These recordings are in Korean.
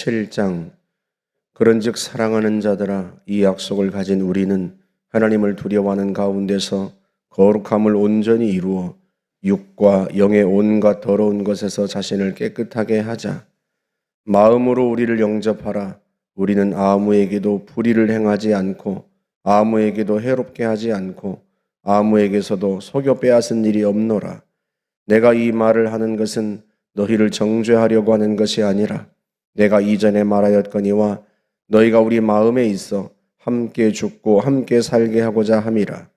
17장. 그런즉 사랑하는 자들아, 이 약속을 가진 우리는 하나님을 두려워하는 가운데서 거룩함을 온전히 이루어 육과 영의 온갖 더러운 것에서 자신을 깨끗하게 하자. 마음으로 우리를 영접하라. 우리는 아무에게도 불의를 행하지 않고 아무에게도 해롭게 하지 않고 아무에게서도 속여 빼앗은 일이 없노라. 내가 이 말을 하는 것은 너희를 정죄하려고 하는 것이 아니라 내가 이전에 말하였거니와 너희가 우리 마음에 있어 함께 죽고 함께 살게 하고자 함이라.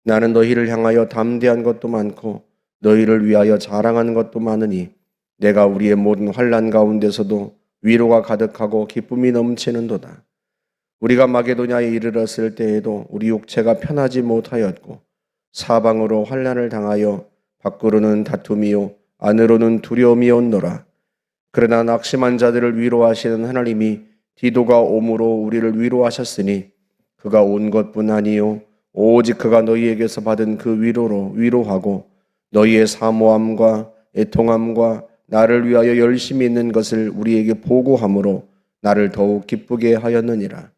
나는 너희를 향하여 담대한 것도 많고 너희를 위하여 자랑하는 것도 많으니 내가 우리의 모든 환난 가운데서도 위로가 가득하고 기쁨이 넘치는도다. 우리가 마게도냐에 이르렀을 때에도 우리 육체가 편하지 못하였고 사방으로 환난을 당하여 밖으로는 다툼이요 안으로는 두려움이 온노라. 그러나 낙심한 자들을 위로하시는 하나님이 디도가 옴으로 우리를 위로하셨으니 그가 온 것뿐 아니요 오직 그가 너희에게서 받은 그 위로로 위로하고 너희의 사모함과 애통함과 나를 위하여 열심히 있는 것을 우리에게 보고함으로 나를 더욱 기쁘게 하였느니라.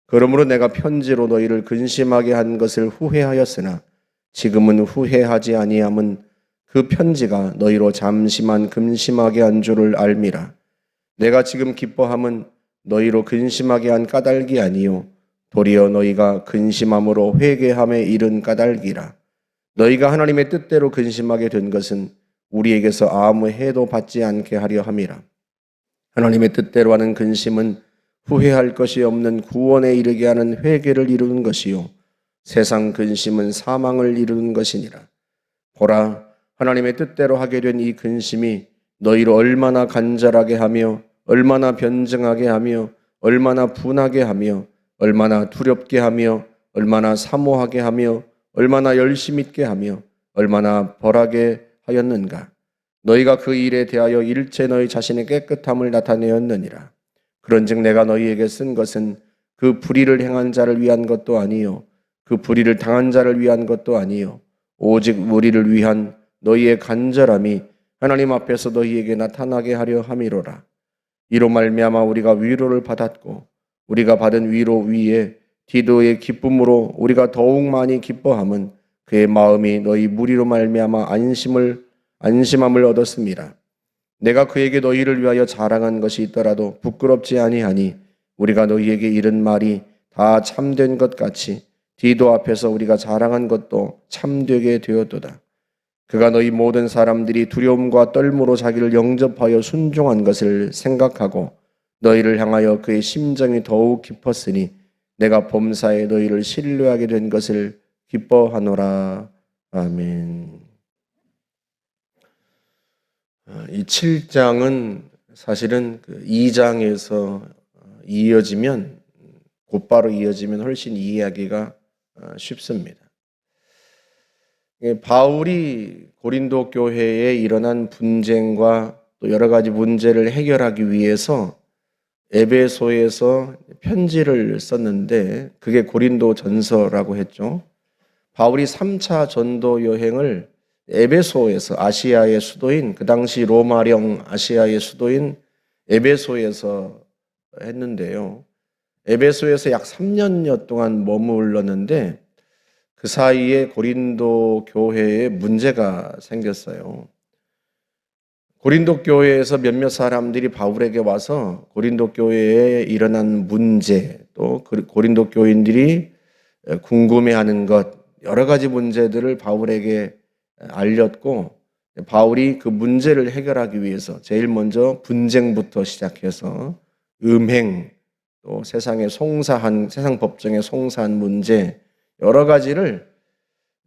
그러므로 내가 편지로 너희를 근심하게 한 것을 후회하였으나 지금은 후회하지 아니함은 그 편지가 너희로 잠시만 근심하게 한 줄을 알미라. 내가 지금 기뻐함은 너희로 근심하게 한 까닭이 아니요 도리어 너희가 근심함으로 회개함에 이른 까닭이라. 너희가 하나님의 뜻대로 근심하게 된 것은 우리에게서 아무 해도 받지 않게 하려 함이라. 하나님의 뜻대로 하는 근심은 후회할 것이 없는 구원에 이르게 하는 회개를 이루는 것이요 세상 근심은 사망을 이루는 것이니라. 보라, 하나님의 뜻대로 하게 된 이 근심이 너희로 얼마나 간절하게 하며 얼마나 변증하게 하며 얼마나 분하게 하며 얼마나 두렵게 하며 얼마나 사모하게 하며 얼마나 열심 있게 하며 얼마나 벌하게 하였는가. 너희가 그 일에 대하여 일체 너희 자신의 깨끗함을 나타내었느니라. 그런즉 내가 너희에게 쓴 것은 그 불의를 행한 자를 위한 것도 아니요 그 불의를 당한 자를 위한 것도 아니요 오직 우리를 위한 너희의 간절함이 하나님 앞에서 너희에게 나타나게 하려 함이로라. 이로 말미암아 우리가 위로를 받았고 우리가 받은 위로 위에 디도의 기쁨으로 우리가 더욱 많이 기뻐함은 그의 마음이 너희 무리로 말미암아 안심함을 얻었습니다. 내가 그에게 너희를 위하여 자랑한 것이 있더라도 부끄럽지 아니하니 우리가 너희에게 이른 말이 다 참된 것 같이 디도 앞에서 우리가 자랑한 것도 참되게 되었도다. 그가 너희 모든 사람들이 두려움과 떨므로 자기를 영접하여 순종한 것을 생각하고 너희를 향하여 그의 심정이 더욱 깊었으니 내가 범사에 너희를 신뢰하게 된 것을 기뻐하노라. 아멘. 이 7장은 사실은 그 2장에서 곧바로 이어지면 훨씬 이해하기가 쉽습니다. 바울이 고린도 교회에 일어난 분쟁과 또 여러 가지 문제를 해결하기 위해서 에베소에서 편지를 썼는데 그게 고린도 전서라고 했죠. 바울이 3차 전도 여행을 에베소에서 아시아의 수도인 그 당시 로마령 아시아의 수도인 에베소에서 했는데요. 에베소에서 약 3년여 동안 머물렀는데 그 사이에 고린도 교회에 문제가 생겼어요. 고린도 교회에서 몇몇 사람들이 바울에게 와서 고린도 교회에 일어난 문제, 또 고린도 교인들이 궁금해하는 것, 여러 가지 문제들을 바울에게 알렸고 바울이 그 문제를 해결하기 위해서 제일 먼저 분쟁부터 시작해서 음행, 또 세상 법정에 송사한 문제, 여러 가지를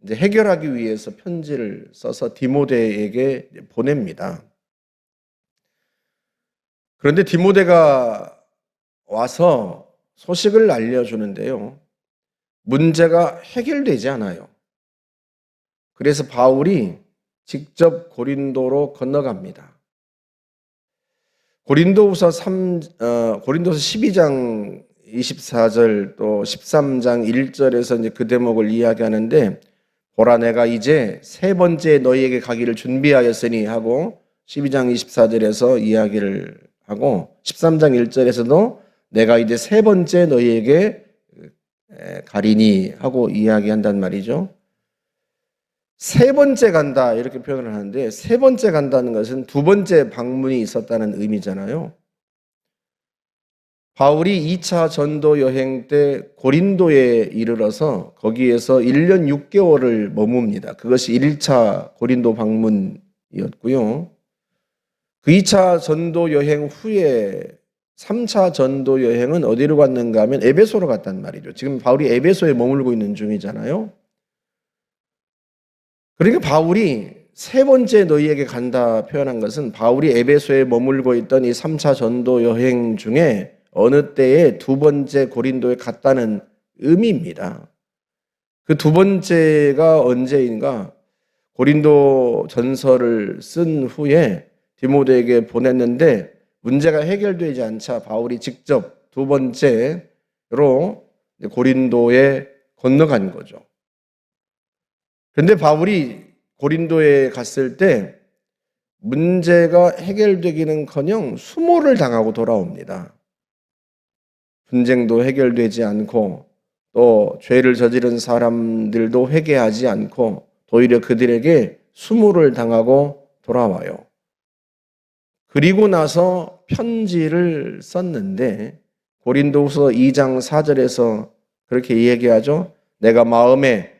이제 해결하기 위해서 편지를 써서 디모데에게 보냅니다. 그런데 디모데가 와서 소식을 알려주는데요. 문제가 해결되지 않아요. 그래서 바울이 직접 고린도로 건너갑니다. 고린도서 12장 24절 또 13장 1절에서 이제 그 대목을 이야기하는데 보라 내가 이제 세 번째 너희에게 가기를 준비하였으니 하고 12장 24절에서 이야기를 하고 13장 1절에서도 내가 이제 세 번째 너희에게 가리니 하고 이야기한단 말이죠. 세 번째 간다 이렇게 표현을 하는데 세 번째 간다는 것은 두 번째 방문이 있었다는 의미잖아요. 바울이 2차 전도 여행 때 고린도에 이르러서 거기에서 1년 6개월을 머뭅니다. 그것이 1차 고린도 방문이었고요. 그 2차 전도 여행 후에 3차 전도 여행은 어디로 갔는가 하면 에베소로 갔단 말이죠. 지금 바울이 에베소에 머물고 있는 중이잖아요. 그러니까 바울이 세 번째 너희에게 간다 표현한 것은 바울이 에베소에 머물고 있던 이 3차 전도 여행 중에 어느 때에 두 번째 고린도에 갔다는 의미입니다. 그 두 번째가 언제인가? 고린도 전서를 쓴 후에 디모데에게 보냈는데 문제가 해결되지 않자 바울이 직접 두 번째로 고린도에 건너간 거죠. 그런데 바울이 고린도에 갔을 때 문제가 해결되기는커녕 수모를 당하고 돌아옵니다. 분쟁도 해결되지 않고 또 죄를 저지른 사람들도 회개하지 않고 오히려 그들에게 수모를 당하고 돌아와요. 그리고 나서 편지를 썼는데 고린도후서 2장 4절에서 그렇게 얘기하죠. 내가 마음에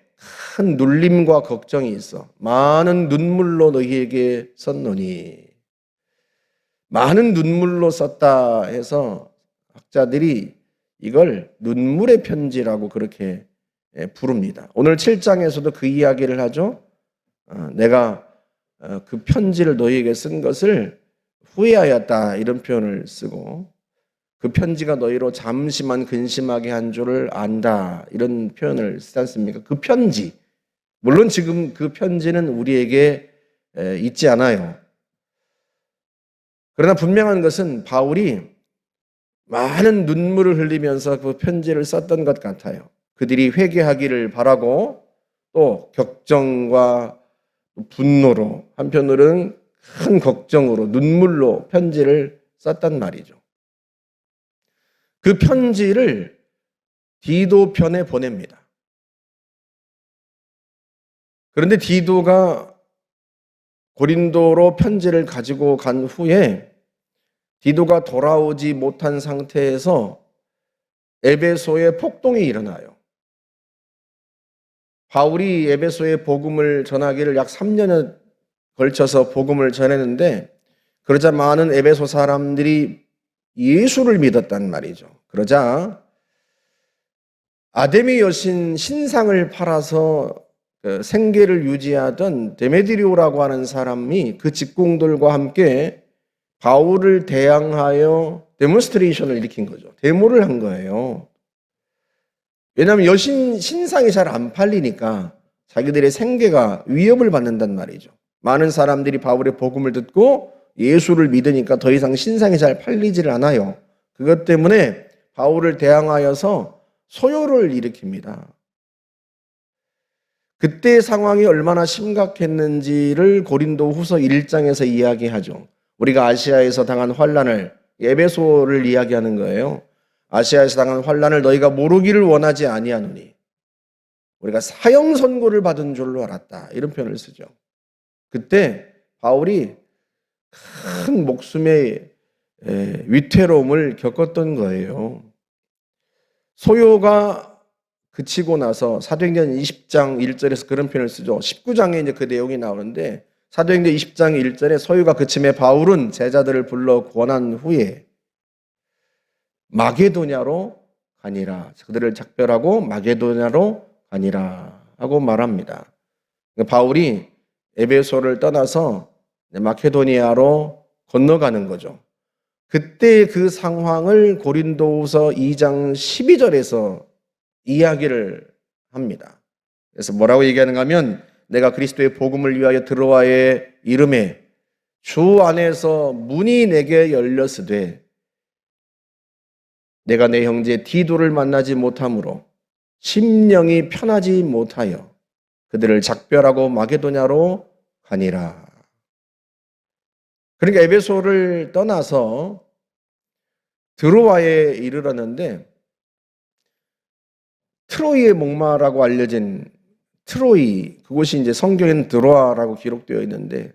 큰 눌림과 걱정이 있어 많은 눈물로 너희에게 썼노니. 많은 눈물로 썼다 해서 학자들이 이걸 눈물의 편지라고 그렇게 부릅니다. 오늘 7장에서도 그 이야기를 하죠. 내가 그 편지를 너희에게 쓴 것을 후회하였다 이런 표현을 쓰고 그 편지가 너희로 잠시만 근심하게 한 줄을 안다 이런 표현을 쓰지 않습니까? 그 편지, 물론 지금 그 편지는 우리에게 있지 않아요. 그러나 분명한 것은 바울이 많은 눈물을 흘리면서 그 편지를 썼던 것 같아요. 그들이 회개하기를 바라고 또 격정과 분노로 한편으로는 큰 걱정으로 눈물로 편지를 썼단 말이죠. 그 편지를 디도 편에 보냅니다. 그런데 디도가 고린도로 편지를 가지고 간 후에 디도가 돌아오지 못한 상태에서 에베소에 폭동이 일어나요. 바울이 에베소에 복음을 전하기를 약 3년에 걸쳐서 복음을 전했는데 그러자 많은 에베소 사람들이 예수를 믿었단 말이죠. 그러자 아데미 여신 신상을 팔아서 생계를 유지하던 데메드리오라고 하는 사람이 그 직공들과 함께 바울을 대항하여 데몬스트레이션을 일으킨 거죠. 데모를 한 거예요. 왜냐하면 여신 신상이 잘 안 팔리니까 자기들의 생계가 위협을 받는단 말이죠. 많은 사람들이 바울의 복음을 듣고 예수를 믿으니까 더 이상 신상이 잘 팔리지를 않아요. 그것 때문에 바울을 대항하여서 소요를 일으킵니다. 그때 상황이 얼마나 심각했는지를 고린도후서 1장에서 이야기하죠. 우리가 아시아에서 당한 환난을, 에베소를 이야기하는 거예요. 아시아에서 당한 환난을 너희가 모르기를 원하지 아니하노니 우리가 사형 선고를 받은 줄로 알았다. 이런 표현을 쓰죠. 그때 바울이 큰 목숨의 위태로움을 겪었던 거예요. 소요가 그치고 나서 사도행전 20장 1절에서 그런 표현을 쓰죠. 19장에 이제 그 내용이 나오는데 사도행전 20장 1절에 소요가 그침에 바울은 제자들을 불러 권한 후에 마게도냐로 가니라. 그들을 작별하고 마게도냐로 가니라 하고 말합니다. 바울이 에베소를 떠나서 마케도니아로 건너가는 거죠. 그때 그 상황을 고린도후서 2장 12절에서 이야기를 합니다. 그래서 뭐라고 얘기하는가 하면 내가 그리스도의 복음을 위하여 드로아에 이름에 주 안에서 문이 내게 열렸으되 내가 내 형제 디도를 만나지 못함으로 심령이 편하지 못하여 그들을 작별하고 마게도냐로 가니라. 그러니까 에베소를 떠나서 드로아에 이르렀는데 트로이의 목마라고 알려진 트로이, 그곳이 이제 성경에는 드로아라고 기록되어 있는데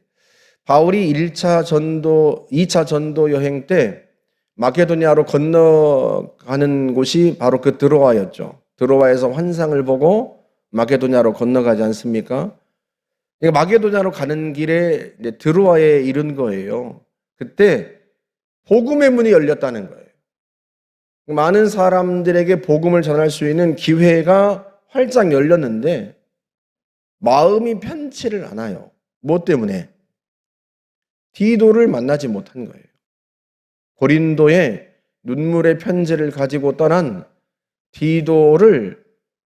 바울이 2차 전도 여행 때 마케도니아로 건너가는 곳이 바로 그 드로아였죠. 드로아에서 환상을 보고 마케도니아로 건너가지 않습니까? 그러니까 마게도냐로 가는 길에 이제 드로아에 이른 거예요. 그때 복음의 문이 열렸다는 거예요. 많은 사람들에게 복음을 전할 수 있는 기회가 활짝 열렸는데 마음이 편치를 않아요. 무엇 때문에? 디도를 만나지 못한 거예요. 고린도에 눈물의 편지를 가지고 떠난 디도를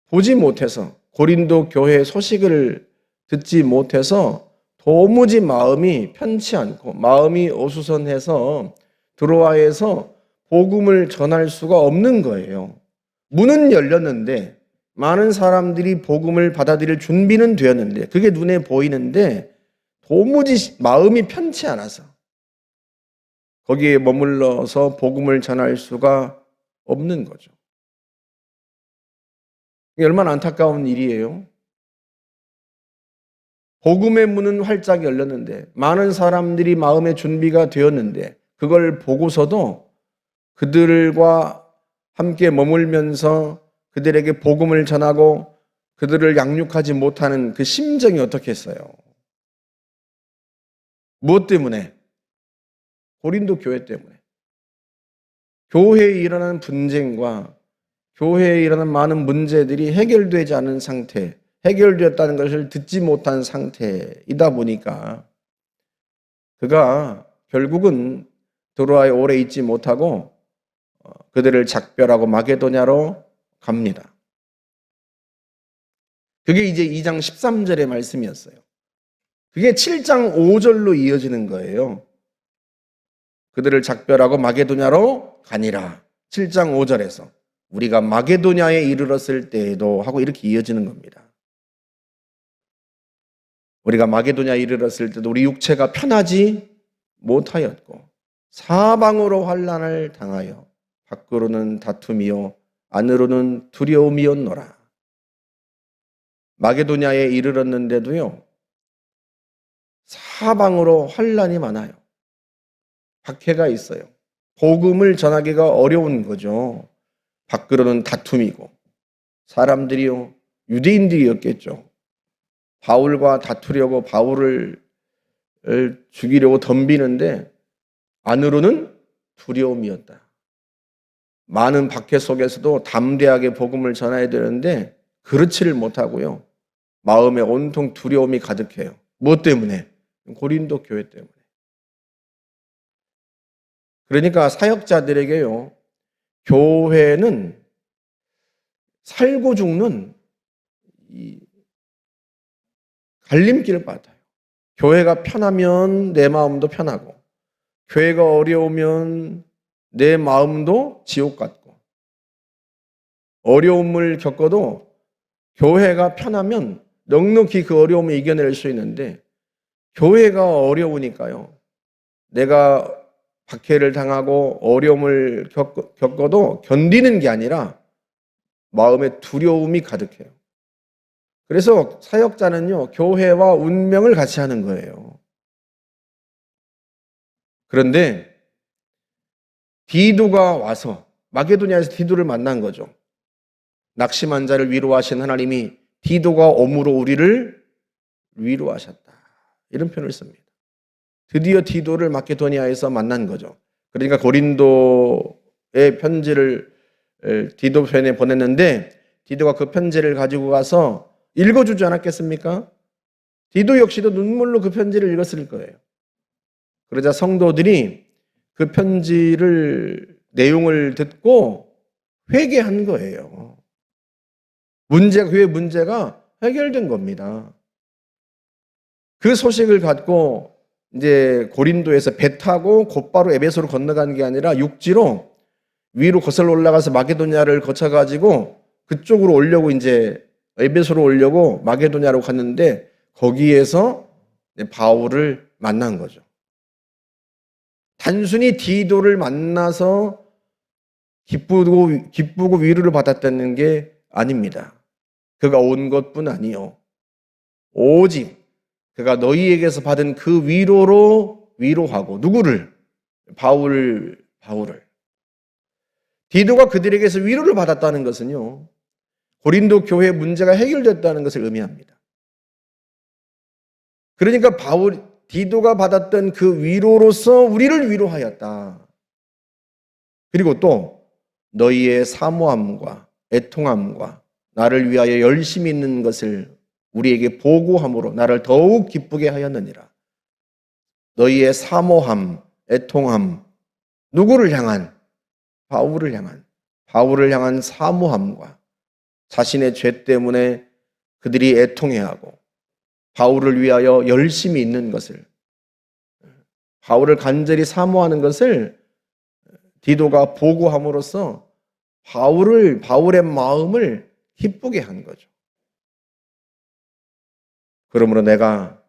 보지 못해서, 고린도 교회 소식을 듣지 못해서 도무지 마음이 편치 않고 마음이 어수선해서 드로아에서 복음을 전할 수가 없는 거예요. 문은 열렸는데 많은 사람들이 복음을 받아들일 준비는 되었는데 그게 눈에 보이는데 도무지 마음이 편치 않아서 거기에 머물러서 복음을 전할 수가 없는 거죠. 이게 얼마나 안타까운 일이에요. 복음의 문은 활짝 열렸는데 많은 사람들이 마음의 준비가 되었는데 그걸 보고서도 그들과 함께 머물면서 그들에게 복음을 전하고 그들을 양육하지 못하는 그 심정이 어떻겠어요? 무엇 때문에? 고린도 교회 때문에. 교회에 일어나는 분쟁과 교회에 일어나는 많은 문제들이 해결되지 않은 상태, 해결되었다는 것을 듣지 못한 상태이다 보니까 그가 결국은 드로아에 오래 있지 못하고 그들을 작별하고 마게도냐로 갑니다. 그게 이제 2장 13절의 말씀이었어요. 그게 7장 5절로 이어지는 거예요. 그들을 작별하고 마게도냐로 가니라. 7장 5절에서 우리가 마게도냐에 이르렀을 때에도 하고 이렇게 이어지는 겁니다. 우리가 마게도냐에 이르렀을 때도 우리 육체가 편하지 못하였고 사방으로 환난을 당하여 밖으로는 다툼이요 안으로는 두려움이었노라. 마게도냐에 이르렀는데도요 사방으로 환난이 많아요. 박해가 있어요. 복음을 전하기가 어려운 거죠. 밖으로는 다툼이고 사람들이요 유대인들이었겠죠. 바울과 다투려고 바울을 죽이려고 덤비는데 안으로는 두려움이었다. 많은 박해 속에서도 담대하게 복음을 전해야 되는데 그렇지를 못하고요. 마음에 온통 두려움이 가득해요. 무엇 때문에? 고린도 교회 때문에. 그러니까 사역자들에게요. 교회는 살고 죽는 이 갈림길을 받아요. 교회가 편하면 내 마음도 편하고 교회가 어려우면 내 마음도 지옥 같고 어려움을 겪어도 교회가 편하면 넉넉히 그 어려움을 이겨낼 수 있는데 교회가 어려우니까요. 내가 박해를 당하고 어려움을 겪어도 견디는 게 아니라 마음에 두려움이 가득해요. 그래서 사역자는요, 교회와 운명을 같이 하는 거예요. 그런데 디도가 와서 마게도냐에서 디도를 만난 거죠. 낙심한 자를 위로하신 하나님이 디도가 오므로 우리를 위로하셨다. 이런 표현을 씁니다. 드디어 디도를 마게도냐에서 만난 거죠. 그러니까 고린도의 편지를 디도 편에 보냈는데 디도가 그 편지를 가지고 가서 읽어주지 않았겠습니까? 디도 역시도 눈물로 그 편지를 읽었을 거예요. 그러자 성도들이 그 편지를 내용을 듣고 회개한 거예요. 교회 문제가 해결된 겁니다. 그 소식을 갖고 이제 고린도에서 배 타고 곧바로 에베소로 건너간 게 아니라 육지로 위로 거슬러 올라가서 마게도냐를 거쳐가지고 그쪽으로 오려고 이제 에베소로 오려고 마게도냐로 갔는데 거기에서 바울을 만난 거죠. 단순히 디도를 만나서 기쁘고 위로를 받았다는 게 아닙니다. 그가 온 것뿐 아니요. 오직 그가 너희에게서 받은 그 위로로 위로하고 누구를? 바울을. 디도가 그들에게서 위로를 받았다는 것은요, 고린도 교회 문제가 해결됐다는 것을 의미합니다. 그러니까 디도가 받았던 그 위로로서 우리를 위로하였다. 그리고 또 너희의 사모함과 애통함과 나를 위하여 열심히 있는 것을 우리에게 보고함으로 나를 더욱 기쁘게 하였느니라. 너희의 사모함, 애통함, 누구를 향한? 바울을 향한 사모함과 자신의 죄 때문에 그들이 애통해하고 바울을 위하여 열심히 있는 것을, 바울을 간절히 사모하는 것을 디도가 보고함으로써 바울의 마음을 기쁘게 한 거죠. 그러므로 내가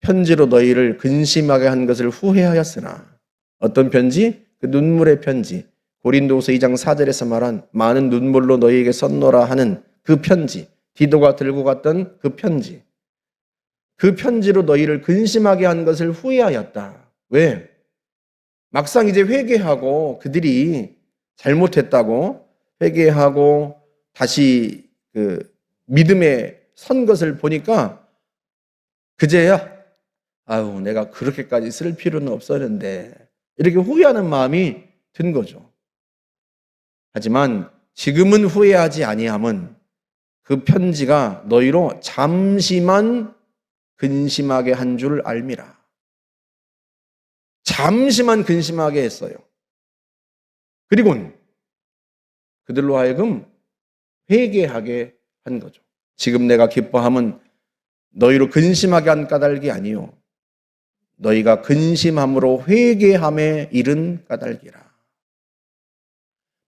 편지로 너희를 근심하게 한 것을 후회하였으나, 어떤 편지? 그 눈물의 편지, 고린도후서 2장 4절에서 말한 많은 눈물로 너희에게 썼노라 하는 그 편지, 디도가 들고 갔던 그 편지, 그 편지로 너희를 근심하게 한 것을 후회하였다. 왜? 막상 이제 회개하고 그들이 잘못했다고 회개하고 다시 그 믿음에 선 것을 보니까 그제야 내가 그렇게까지 쓸 필요는 없었는데, 이렇게 후회하는 마음이 든 거죠. 하지만 지금은 후회하지 아니함은 그 편지가 너희로 잠시만 근심하게 한 줄 알미라. 잠시만 근심하게 했어요. 그리고 그들로 하여금 회개하게 한 거죠. 지금 내가 기뻐함은 너희로 근심하게 한 까닭이 아니요, 너희가 근심함으로 회개함에 이른 까닭이라.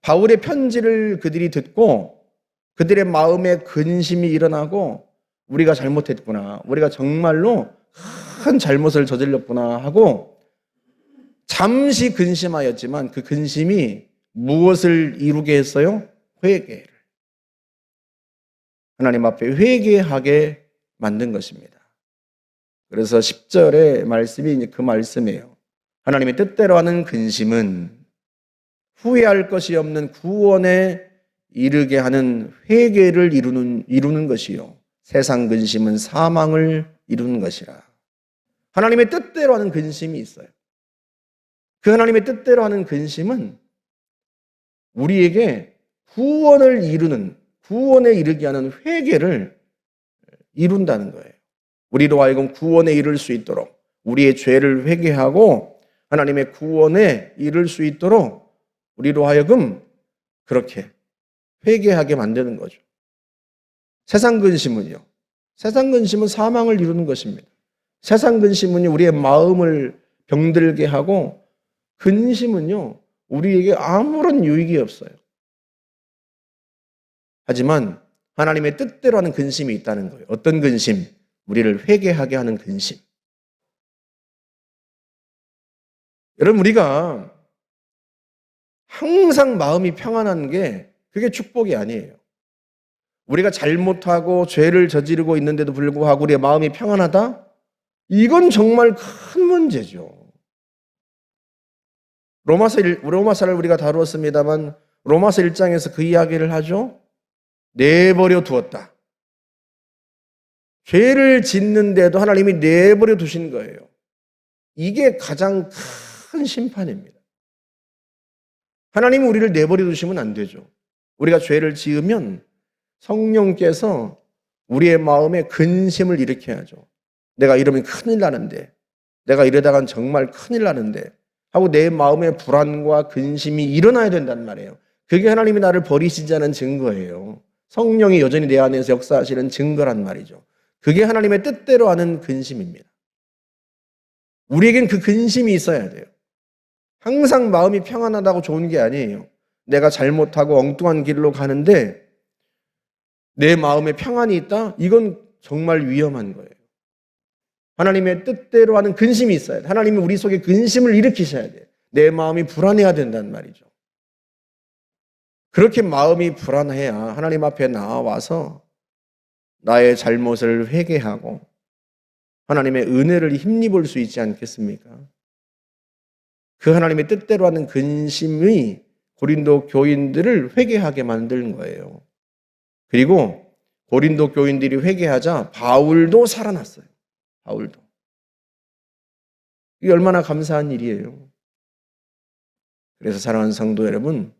바울의 편지를 그들이 듣고 그들의 마음에 근심이 일어나고 우리가 잘못했구나, 우리가 정말로 큰 잘못을 저질렀구나 하고 잠시 근심하였지만 그 근심이 무엇을 이루게 했어요? 회개를. 하나님 앞에 회개하게 만든 것입니다. 그래서 10절의 말씀이 그 말씀이에요. 하나님의 뜻대로 하는 근심은 후회할 것이 없는 구원에 이르게 하는 회개를 이루는 것이요, 세상 근심은 사망을 이루는 것이라. 하나님의 뜻대로 하는 근심이 있어요. 그 하나님의 뜻대로 하는 근심은 우리에게 구원에 이르게 하는 회개를 이룬다는 거예요. 우리로 하여금 구원에 이를 수 있도록, 우리의 죄를 회개하고 하나님의 구원에 이를 수 있도록 우리로 하여금 그렇게 회개하게 만드는 거죠. 세상 근심은요, 세상 근심은 사망을 이루는 것입니다. 세상 근심은요, 우리의 마음을 병들게 하고, 근심은요, 우리에게 아무런 유익이 없어요. 하지만 하나님의 뜻대로 하는 근심이 있다는 거예요. 어떤 근심? 우리를 회개하게 하는 근심. 여러분, 우리가 항상 마음이 평안한 게 그게 축복이 아니에요. 우리가 잘못하고 죄를 저지르고 있는데도 불구하고 우리의 마음이 평안하다? 이건 정말 큰 문제죠. 로마서를 우리가 다루었습니다만 로마서 1장에서 그 이야기를 하죠. 내버려 두었다. 죄를 짓는데도 하나님이 내버려 두신 거예요. 이게 가장 큰 심판입니다. 하나님은 우리를 내버려 두시면 안 되죠. 우리가 죄를 지으면 성령께서 우리의 마음에 근심을 일으켜야죠. 내가 이러면 큰일 나는데, 내가 이러다간 정말 큰일 나는데 하고 내 마음에 불안과 근심이 일어나야 된단 말이에요. 그게 하나님이 나를 버리시지 않은 증거예요. 성령이 여전히 내 안에서 역사하시는 증거란 말이죠. 그게 하나님의 뜻대로 하는 근심입니다. 우리에겐 그 근심이 있어야 돼요. 항상 마음이 평안하다고 좋은 게 아니에요. 내가 잘못하고 엉뚱한 길로 가는데 내 마음에 평안이 있다? 이건 정말 위험한 거예요. 하나님의 뜻대로 하는 근심이 있어야 돼요. 하나님이 우리 속에 근심을 일으키셔야 돼요. 내 마음이 불안해야 된다는 말이죠. 그렇게 마음이 불안해야 하나님 앞에 나와서 나의 잘못을 회개하고 하나님의 은혜를 힘입을 수 있지 않겠습니까? 그 하나님의 뜻대로 하는 근심이 고린도 교인들을 회개하게 만든 거예요. 그리고 고린도 교인들이 회개하자 바울도 살아났어요. 바울도. 이게 얼마나 감사한 일이에요. 그래서 사랑하는 성도 여러분,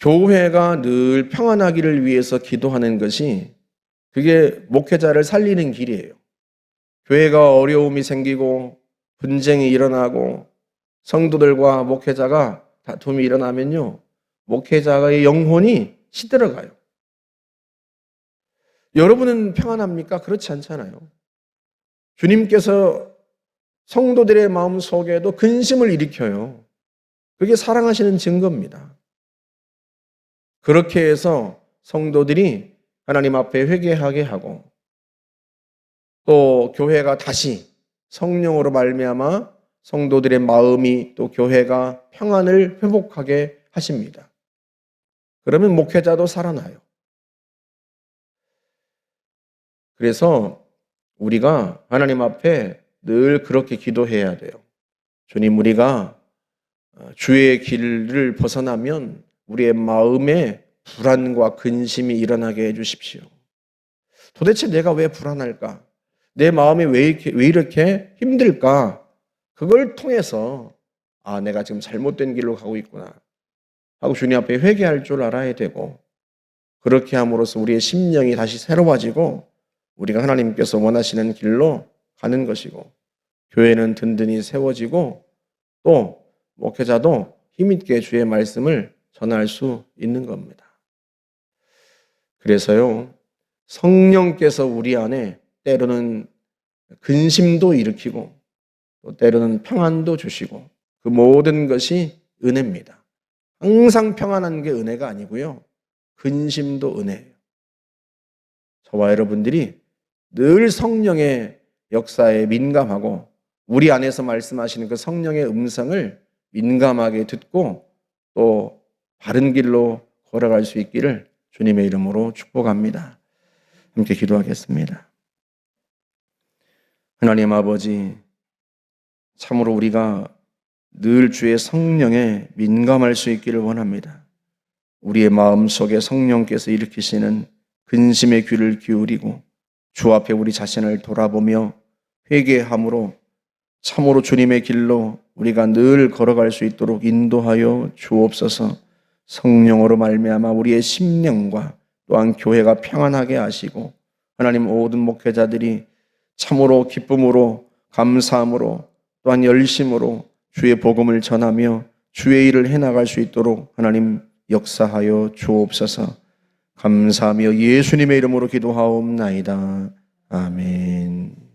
교회가 늘 평안하기를 위해서 기도하는 것이 그게 목회자를 살리는 길이에요. 교회가 어려움이 생기고 분쟁이 일어나고 성도들과 목회자가 다툼이 일어나면요, 목회자의 영혼이 시들어가요. 여러분은 평안합니까? 그렇지 않잖아요. 주님께서 성도들의 마음 속에도 근심을 일으켜요. 그게 사랑하시는 증거입니다. 그렇게 해서 성도들이 하나님 앞에 회개하게 하고 또 교회가 다시 성령으로 말미암아 성도들의 마음이 또 교회가 평안을 회복하게 하십니다. 그러면 목회자도 살아나요. 그래서 우리가 하나님 앞에 늘 그렇게 기도해야 돼요. 주님, 우리가 주의 길을 벗어나면 우리의 마음에 불안과 근심이 일어나게 해주십시오. 도대체 내가 왜 불안할까? 내 마음이 왜 이렇게 힘들까? 그걸 통해서 내가 지금 잘못된 길로 가고 있구나 하고 주님 앞에 회개할 줄 알아야 되고, 그렇게 함으로써 우리의 심령이 다시 새로워지고 우리가 하나님께서 원하시는 길로 가는 것이고, 교회는 든든히 세워지고 또 목회자도 힘있게 주의 말씀을 전할 수 있는 겁니다. 그래서요, 성령께서 우리 안에 때로는 근심도 일으키고 또 때로는 평안도 주시고, 그 모든 것이 은혜입니다. 항상 평안한 게 은혜가 아니고요, 근심도 은혜예요. 저와 여러분들이 늘 성령의 역사에 민감하고 우리 안에서 말씀하시는 그 성령의 음성을 민감하게 듣고 또 바른 길로 걸어갈 수 있기를 주님의 이름으로 축복합니다. 함께 기도하겠습니다. 하나님 아버지, 참으로 우리가 늘 주의 성령에 민감할 수 있기를 원합니다. 우리의 마음속에 성령께서 일으키시는 근심의 귀를 기울이고 주 앞에 우리 자신을 돌아보며 회개함으로 참으로 주님의 길로 우리가 늘 걸어갈 수 있도록 인도하여 주옵소서. 성령으로 말미암아 우리의 심령과 또한 교회가 평안하게 하시고 하나님 모든 목회자들이 참으로 기쁨으로 감사함으로 또한 열심으로 주의 복음을 전하며 주의 일을 해나갈 수 있도록 하나님 역사하여 주옵소서. 감사하며 예수님의 이름으로 기도하옵나이다. 아멘.